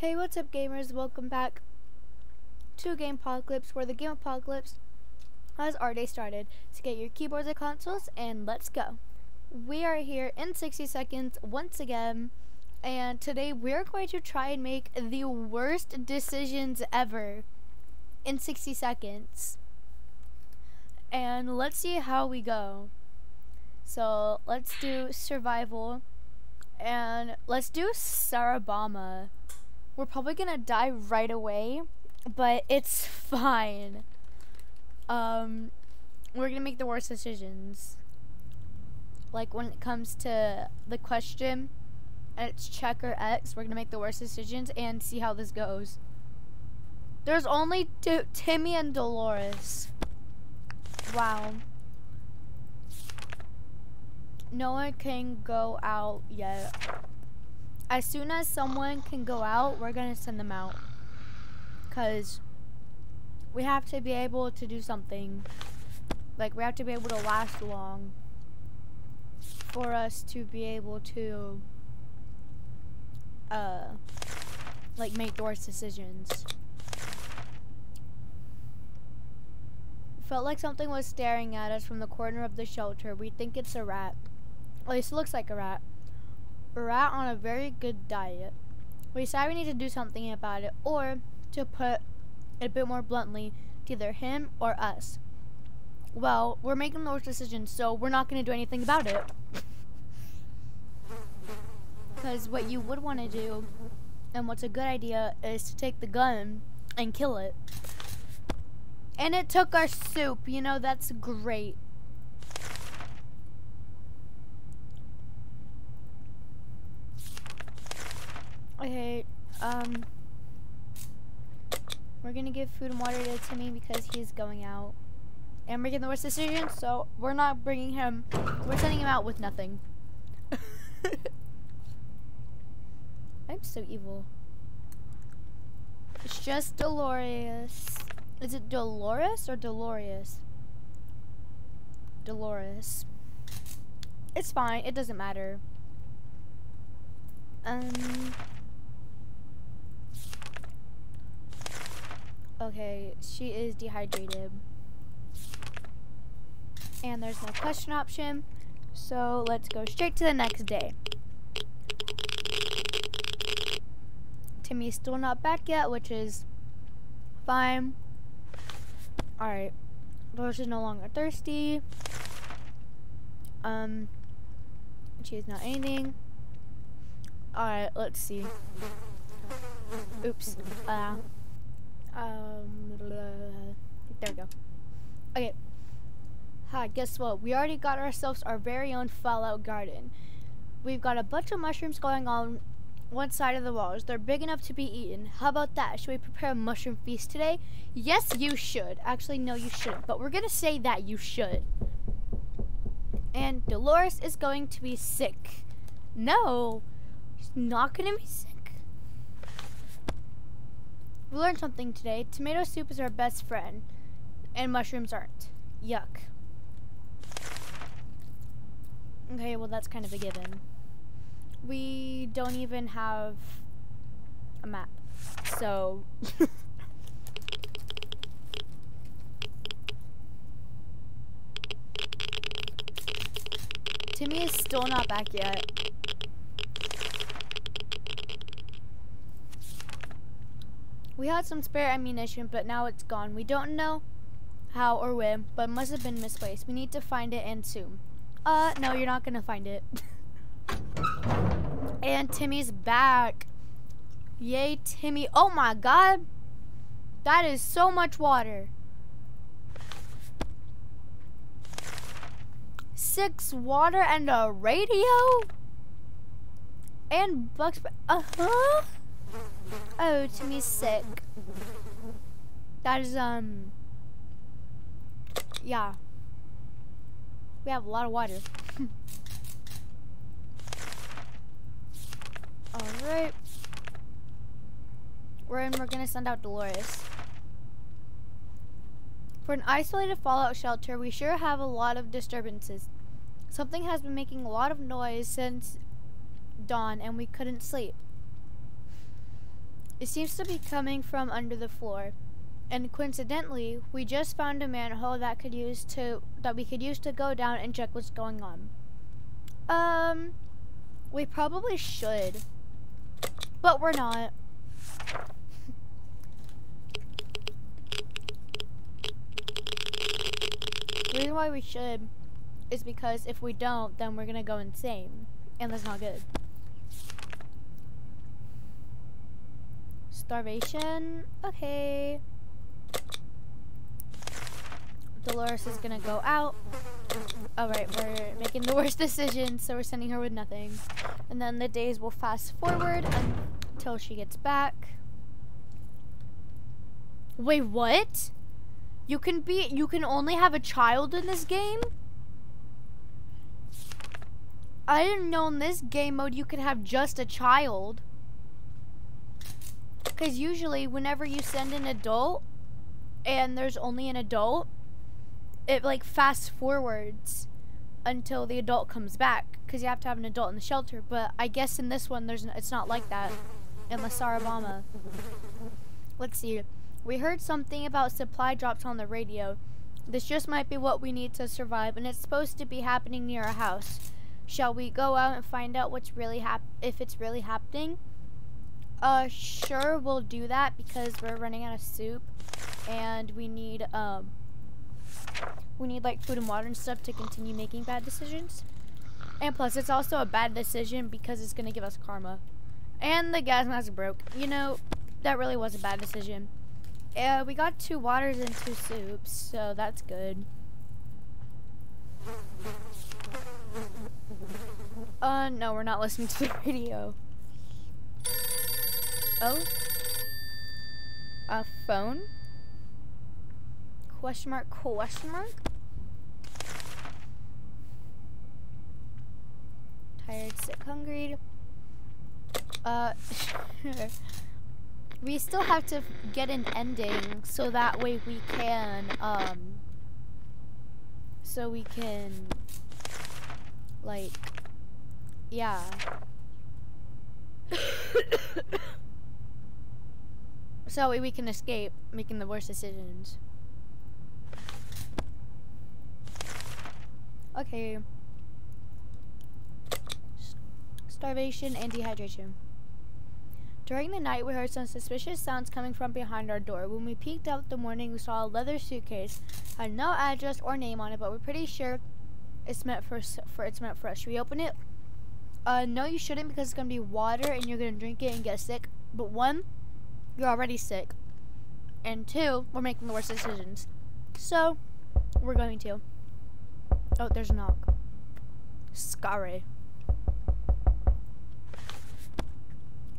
Hey, what's up gamers? Welcome back to Game Apocalypse, where the Game Apocalypse has already started. So get your keyboards and consoles and let's go. We are here in 60 seconds once again, and today we're going to try and make the worst decisions ever in 60 seconds. And let's see how we go. So let's do survival, and let's do Sarabama. We're probably gonna die right away, but it's fine. We're gonna make the worst decisions. Like when it comes to the question, and it's check or X, we're gonna make the worst decisions and see how this goes. There's only Timmy and Dolores. Wow. No one can go out yet. As soon as someone can go out, we're gonna send them out. Cause we have to be able to do something. Like we have to be able to last long for us to be able to like make the worst decisions. Felt like something was staring at us from the corner of the shelter. We think it's a rat. At least it looks like a rat. A rat on a very good diet. We decided we need to do something about it, or to put it a bit more bluntly, to either him or us. Well, we're making the worst decision, so we're not going to do anything about it. Because what you would want to do, and what's a good idea, is to take the gun and kill it. And it took our soup, you know, that's great. Okay, we're gonna give food and water to Timmy because he's going out. And we're making the worst decision, so we're not bringing him, we're sending him out with nothing. I'm so evil. It's just Dolores. Is it Dolores or Dolores? Dolores. It's fine, it doesn't matter. Okay, she is dehydrated. And there's no question option. So let's go straight to the next day. Timmy's still not back yet, which is fine. Alright. Dolores is no longer thirsty. She is not anything. Alright, let's see. Oops. There we go. Okay. Hi, guess what? We already got ourselves our very own Fallout garden. We've got a bunch of mushrooms going on one side of the walls. They're big enough to be eaten. How about that? Should we prepare a mushroom feast today? Yes, you should. Actually, no, you shouldn't. But we're gonna say that you should. And Dolores is going to be sick. No, she's not gonna be sick. We learned something today. Tomato soup is our best friend, and mushrooms aren't. Yuck. Okay, well that's kind of a given. We don't even have a map, so Timmy is still not back yet. We had some spare ammunition, but now it's gone. We don't know how or when, but it must have been misplaced. We need to find it, and soon. No, you're not gonna find it. And Timmy's back. Yay, Timmy. Oh my god. That is so much water. 6 water and a radio? And Bugs. Uh-huh. Oh, Timmy's sick. That is, yeah. We have a lot of water. Alright. We're gonna send out Dolores. For an isolated fallout shelter, we sure have a lot of disturbances. Something has been making a lot of noise since dawn and we couldn't sleep. It seems to be coming from under the floor. And coincidentally, we just found a manhole that we could use to go down and check what's going on. We probably should, but we're not. The reason why we should is because if we don't, then we're gonna go insane, and that's not good. Starvation, okay. Dolores is gonna go out. Alright, we're making the worst decision, so we're sending her with nothing. And then the days will fast forward until she gets back. Wait, what? You can only have a child in this game? I didn't know in this game mode you could have just a child. Because usually whenever you send an adult and there's only an adult, it like fast forwards until the adult comes back, because you have to have an adult in the shelter. But I guess in this one it's not like that in La Sarabama. Let's see. We heard something about supply drops on the radio. This just might be what we need to survive, and it's supposed to be happening near our house. Shall we go out and find out what's really if it's really happening? Sure, we'll do that because we're running out of soup and we need like food and water and stuff to continue making bad decisions. And plus, it's also a bad decision because it's gonna give us karma. And the gas mask broke. You know, that really was a bad decision. We got 2 waters and 2 soups, so that's good. No, we're not listening to the radio. Oh? A phone? Question mark, question mark? Tired, sick, hungry. We still have to get an ending so that way we can, like, yeah. So we can escape making the worst decisions. Okay. Starvation and dehydration. During the night, we heard some suspicious sounds coming from behind our door. When we peeked out the morning, we saw a leather suitcase. Had no address or name on it, but we're pretty sure it's meant for us. Should we open it? No, you shouldn't, because it's gonna be water and you're gonna drink it and get sick. But 1, you're already sick, and 2, we're making the worst decisions. So we're going to. Oh, there's a knock. Scary.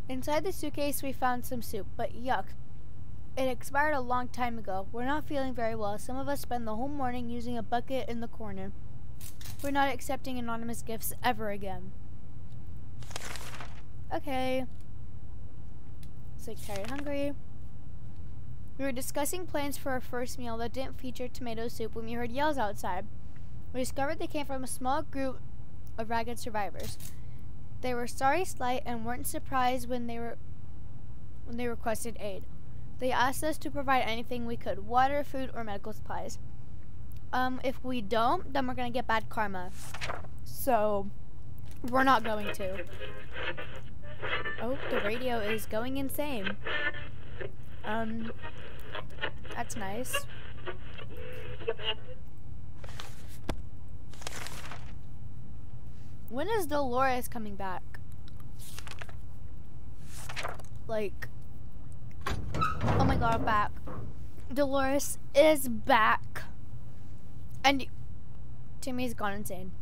Inside the suitcase, we found some soup, but yuck. It expired a long time ago. We're not feeling very well. Some of us spend the whole morning using a bucket in the corner. We're not accepting anonymous gifts ever again. Okay. Sick, tired, hungry. We were discussing plans for our first meal that didn't feature tomato soup when we heard yells outside. We discovered they came from a small group of ragged survivors. They were sorry, slight, and weren't surprised when they requested aid. They asked us to provide anything we could: water, food, or medical supplies. If we don't, then we're gonna get bad karma. So we're not going to. Oh, the radio is going insane. That's nice. When is Dolores coming back? Like, oh my god, I'm back. Dolores is back. And Timmy's gone insane.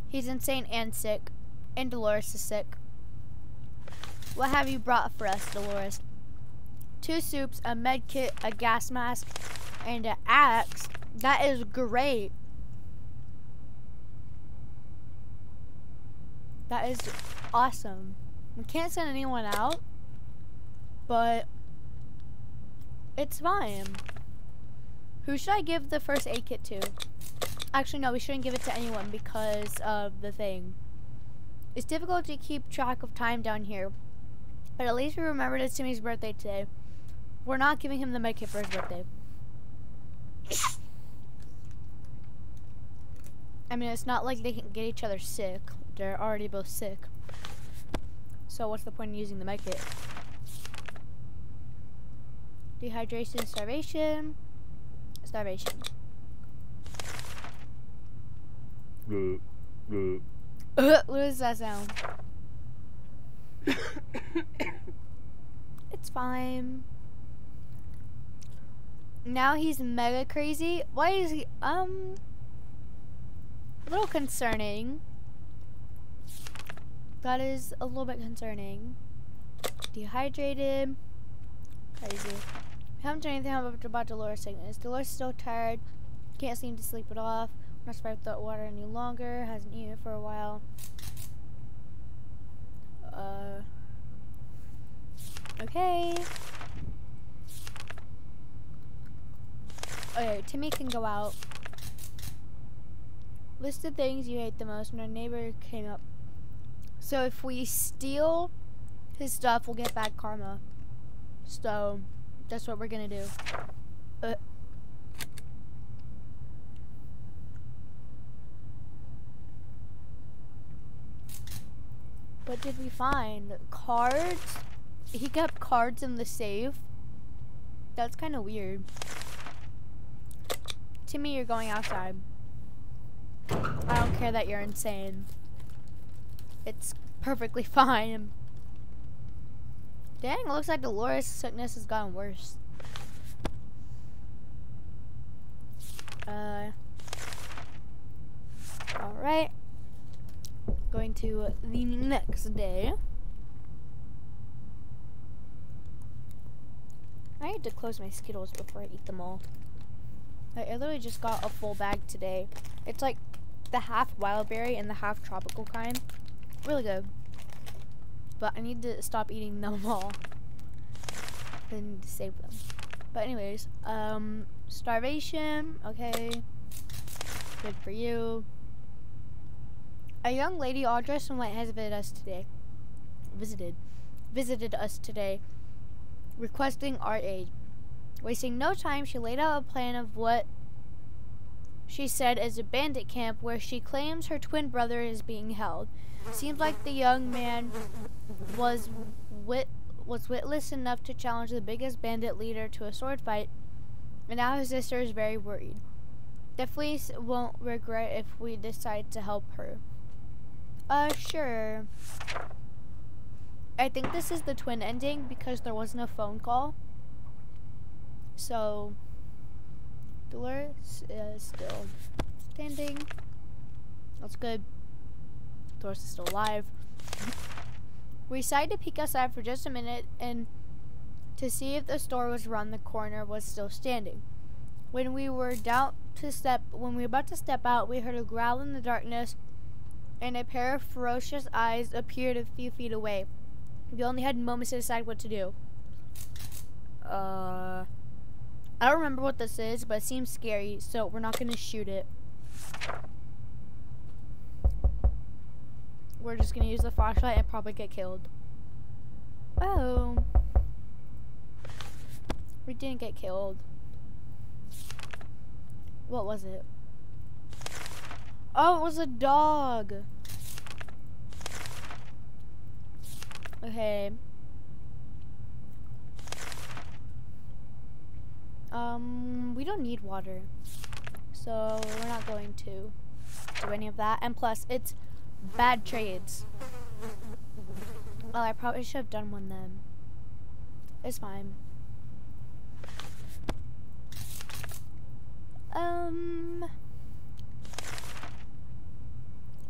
He's insane and sick. And Dolores is sick. What have you brought for us, Dolores? 2 soups, a med kit, a gas mask, and an axe. That is great. That is awesome. We can't send anyone out, but it's fine. Who should I give the first aid kit to? Actually, no, we shouldn't give it to anyone because of the thing. It's difficult to keep track of time down here. But at least we remembered it's Timmy's birthday today. We're not giving him the medkit for his birthday. I mean, it's not like they can get each other sick. They're already both sick. So what's the point in using the medkit? Dehydration, starvation. Starvation. What does that sound? It's fine. Now he's mega crazy. Why is he a little concerning. That is a little bit concerning. Dehydrated. Crazy. We haven't done anything about Dolores' sickness. Dolores is still tired. Can't seem to sleep it off. Not survived without water any longer. Hasn't eaten for a while. Okay. Okay, Timmy can go out. List the things you hate the most, and our neighbor came up. So if we steal his stuff, we'll get bad karma. So that's what we're gonna do. What did we find? Cards? He kept cards in the safe. That's kind of weird. Timmy, you're going outside. I don't care that you're insane. It's perfectly fine. Dang, it looks like Dolores' sickness has gotten worse. Alright. Going to the next day. I need to close my Skittles before I eat them all. I literally just got a full bag today. It's like the half wild berry and the half tropical kind. Really good. But I need to stop eating them all and save them. But anyways, starvation, okay. Good for you. A young lady all dressed in white has visited us today, requesting our aid. Wasting no time, she laid out a plan of what she said is a bandit camp where she claims her twin brother is being held. Seems like the young man was witless enough to challenge the biggest bandit leader to a sword fight, and now his sister is very worried. Definitely won't regret if we decide to help her. Sure. I think this is the twin ending because there wasn't a phone call. So, Dolores is still standing. That's good. Dolores is still alive. We decided to peek outside for just a minute and to see if the store was around the corner was still standing. When we were about to step out, we heard a growl in the darkness, and a pair of ferocious eyes appeared a few feet away. We only had moments to decide what to do. I don't remember what this is, but it seems scary, so we're not gonna shoot it. We're just gonna use the flashlight and probably get killed. Oh. We didn't get killed. What was it? Oh, it was a dog. Okay. We don't need water, so we're not going to do any of that. And plus, it's bad trades. Well, I probably should have done one then. It's fine.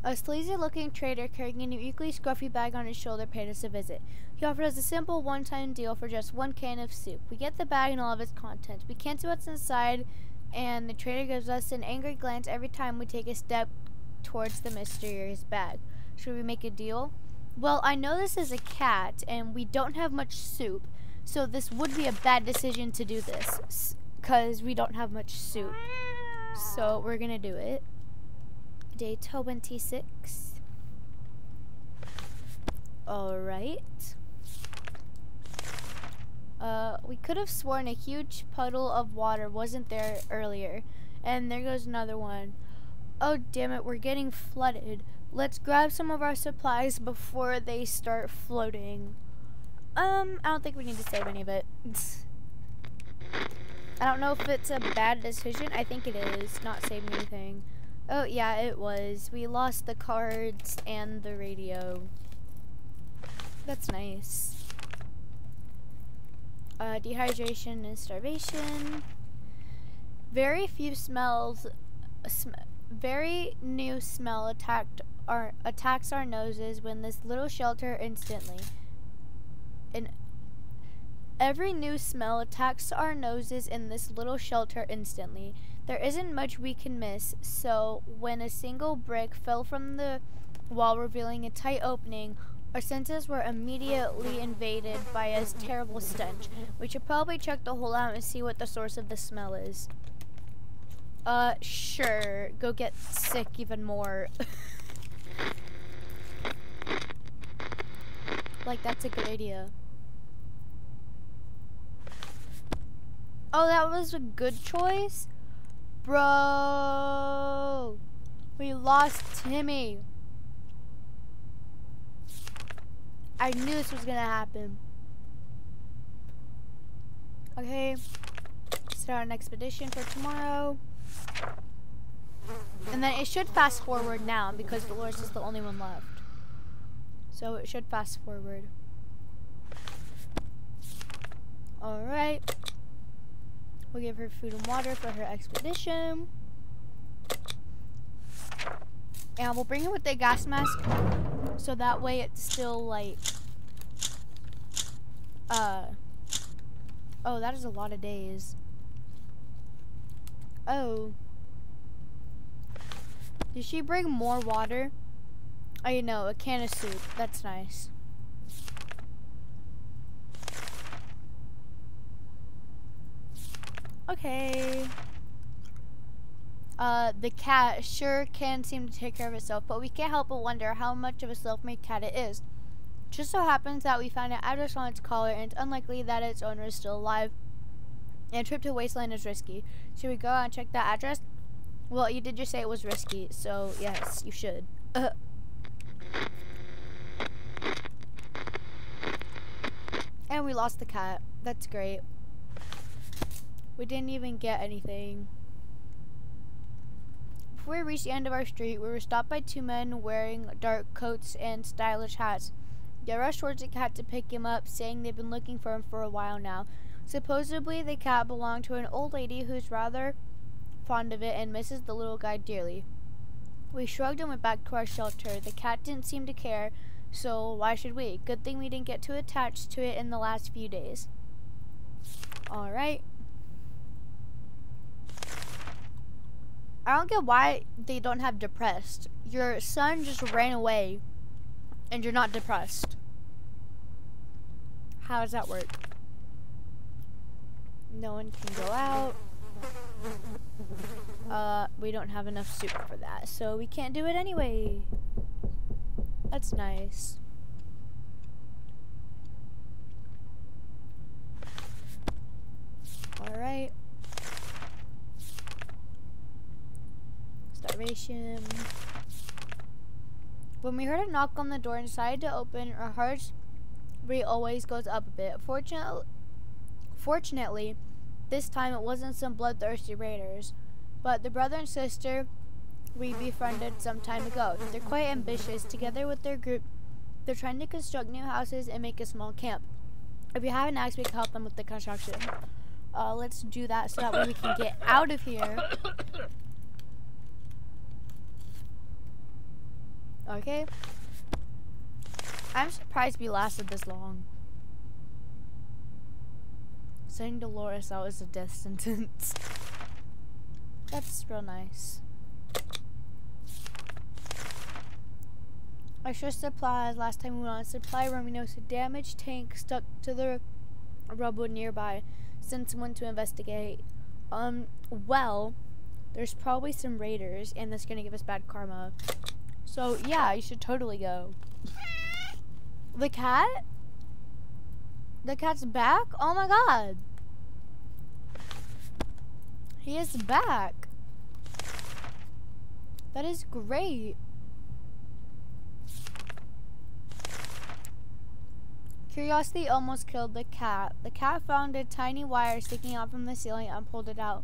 A sleazy-looking trader carrying an equally scruffy bag on his shoulder paid us a visit. He offered us a simple one-time deal for just one can of soup. We get the bag and all of its contents. We can't see what's inside, and the trader gives us an angry glance every time we take a step towards the mysterious bag. Should we make a deal? Well, I know this is a cat, and we don't have much soup, so this would be a bad decision to do this, because we don't have much soup. So we're gonna do it. Day 26. Alright. We could have sworn a huge puddle of water wasn't there earlier. And there goes another one. Oh, damn it, we're getting flooded. Let's grab some of our supplies before they start floating. I don't think we need to save any of it. I don't know if it's a bad decision. I think it is, not saving anything. Oh, yeah, it was. We lost the cards and the radio. That's nice. Dehydration and starvation. Very few smells, very new smell attacks our noses when this little shelter instantly. Every new smell attacks our noses in this little shelter instantly. There isn't much we can miss, so when a single brick fell from the wall revealing a tight opening, our senses were immediately invaded by a terrible stench. We should probably check the hole out and see what the source of the smell is. Sure. Go get sick even more. Like, that's a good idea. Oh, that was a good choice? Bro! We lost Timmy. I knew this was gonna happen. Okay. Start an expedition for tomorrow. And then it should fast forward now because Dolores is the only one left. So it should fast forward. Alright. We'll give her food and water for her expedition. And we'll bring her with the gas mask. So that way it's still like... Oh, that is a lot of days. Oh. Did she bring more water? Oh, you know, a can of soup. That's nice. Okay. The cat sure can seem to take care of itself, but we can't help but wonder how much of a self-made cat it is. Just so happens that we found an address on its collar, and it's unlikely that its owner is still alive. And a trip to Wasteland is risky. Should we go out and check that address? Well, you did just say it was risky, so yes, you should. And we lost the cat. That's great. We didn't even get anything. Before we reached the end of our street, we were stopped by two men wearing dark coats and stylish hats. They rushed towards the cat to pick him up, saying they've been looking for him for a while now. Supposedly, the cat belonged to an old lady who's rather fond of it and misses the little guy dearly. We shrugged and went back to our shelter. The cat didn't seem to care, so why should we? Good thing we didn't get too attached to it in the last few days. Alright. I don't get why they don't have depressed. Your son just ran away and you're not depressed. How does that work? No one can go out. We don't have enough soup for that, so we can't do it anyway. That's nice. Alright. Starvation. When we heard a knock on the door and decided to open, our hearts rate always goes up a bit. Fortunately, this time it wasn't some bloodthirsty raiders, but the brother and sister we befriended some time ago. They're quite ambitious. Together with their group, they're trying to construct new houses and make a small camp. If you have an axe, we can help them with the construction. Let's do that so that way we can get out of here. Okay. I'm surprised we lasted this long. Sending Dolores out is a death sentence. That's real nice. Extra supplies. Last time we went on a supply run, we noticed a damaged tank stuck to the rubble nearby. Sent someone to investigate. Well, there's probably some raiders, and that's gonna give us bad karma. So yeah, you should totally go. The cat? The cat's back? Oh my god. He is back. That is great. Curiosity almost killed the cat. The cat found a tiny wire sticking out from the ceiling and pulled it out.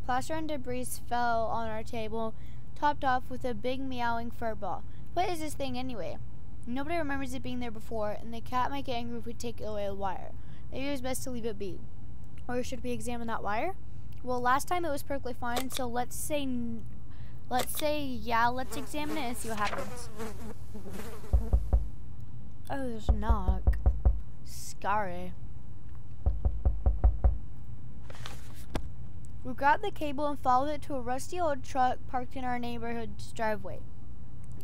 Plaster and debris fell on our table, topped off with a big meowing fur ball. What is this thing anyway? Nobody remembers it being there before, and the cat might get angry if we take away the wire. Maybe it was best to leave it be. Or should we examine that wire? Well, last time it was perfectly fine, so let's say yeah, let's examine it and see what happens. Oh, there's a knock. Scary. We grabbed the cable and followed it to a rusty old truck parked in our neighborhood's driveway.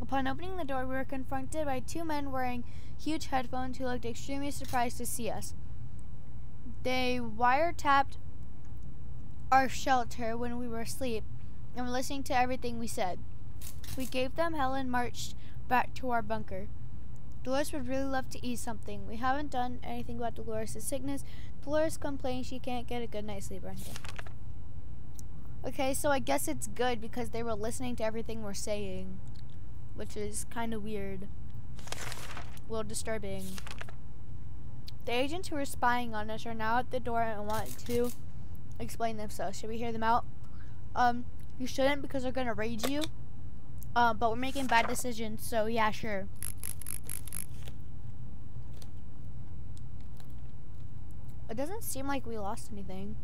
Upon opening the door, we were confronted by two men wearing huge headphones who looked extremely surprised to see us. They wiretapped our shelter when we were asleep and were listening to everything we said. We gave them hell and marched back to our bunker. Dolores would really love to eat something. We haven't done anything about Dolores' sickness. Dolores complains she can't get a good night's sleep around here. Okay, so I guess it's good because they were listening to everything we're saying, which is kind of weird. A little disturbing. The agents who were spying on us are now at the door and want to explain themselves. Should we hear them out? You shouldn't because they're gonna raid you. But we're making bad decisions, so yeah, sure. It doesn't seem like we lost anything.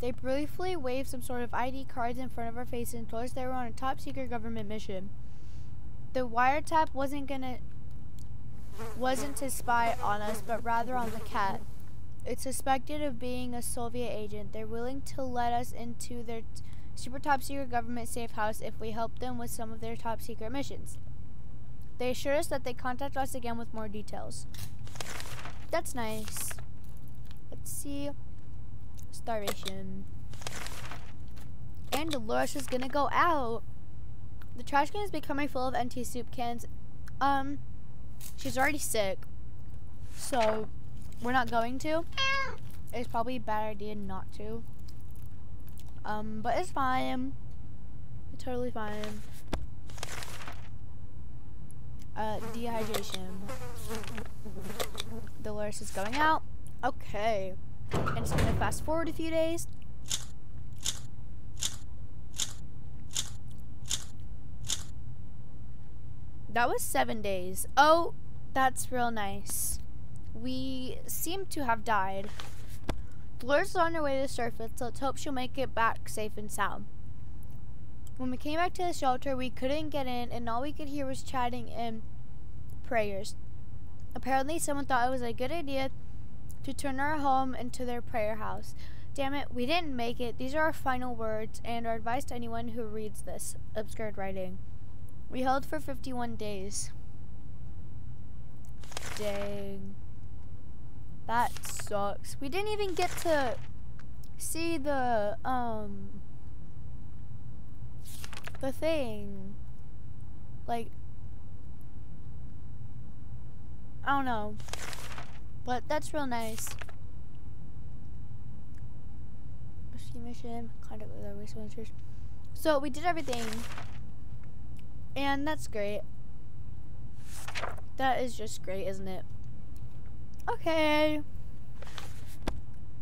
They briefly waved some sort of ID cards in front of our faces and told us they were on a top secret government mission. The wiretap wasn't to spy on us, but rather on the cat. It's suspected of being a Soviet agent. They're willing to let us into their super top secret government safe house if we help them with some of their top secret missions. They assured us that they contact us again with more details. That's nice. Let's see. Starvation. And Dolores is gonna go out. The trash can is becoming full of empty soup cans. She's already sick, so we're not going to. It's probably a bad idea not to. But it's fine. It's totally fine. Dehydration. Dolores is going out. Okay. And it's gonna fast forward a few days. That was 7 days. Oh, that's real nice. We seem to have died. Dolores is on her way to the surface, so let's hope she'll make it back safe and sound. When we came back to the shelter, we couldn't get in, and all we could hear was chatting and prayers. Apparently, someone thought it was a good idea to turn our home into their prayer house. Damn it, we didn't make it. These are our final words and our advice to anyone who reads this. Obscured writing. We held for 51 days. Dang. That sucks. We didn't even get to see the thing. Like, I don't know. But that's real nice. Mission, contact with our waste managers. So we did everything. And that's great. That is just great, isn't it? Okay.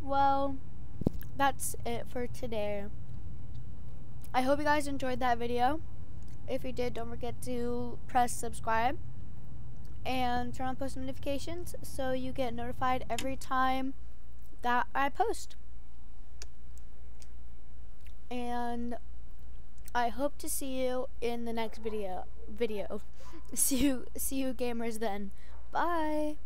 Well, that's it for today. I hope you guys enjoyed that video. If you did, don't forget to press subscribe and turn on post notifications so you get notified every time that I post. And I hope to see you in the next video. See you gamers then. Bye.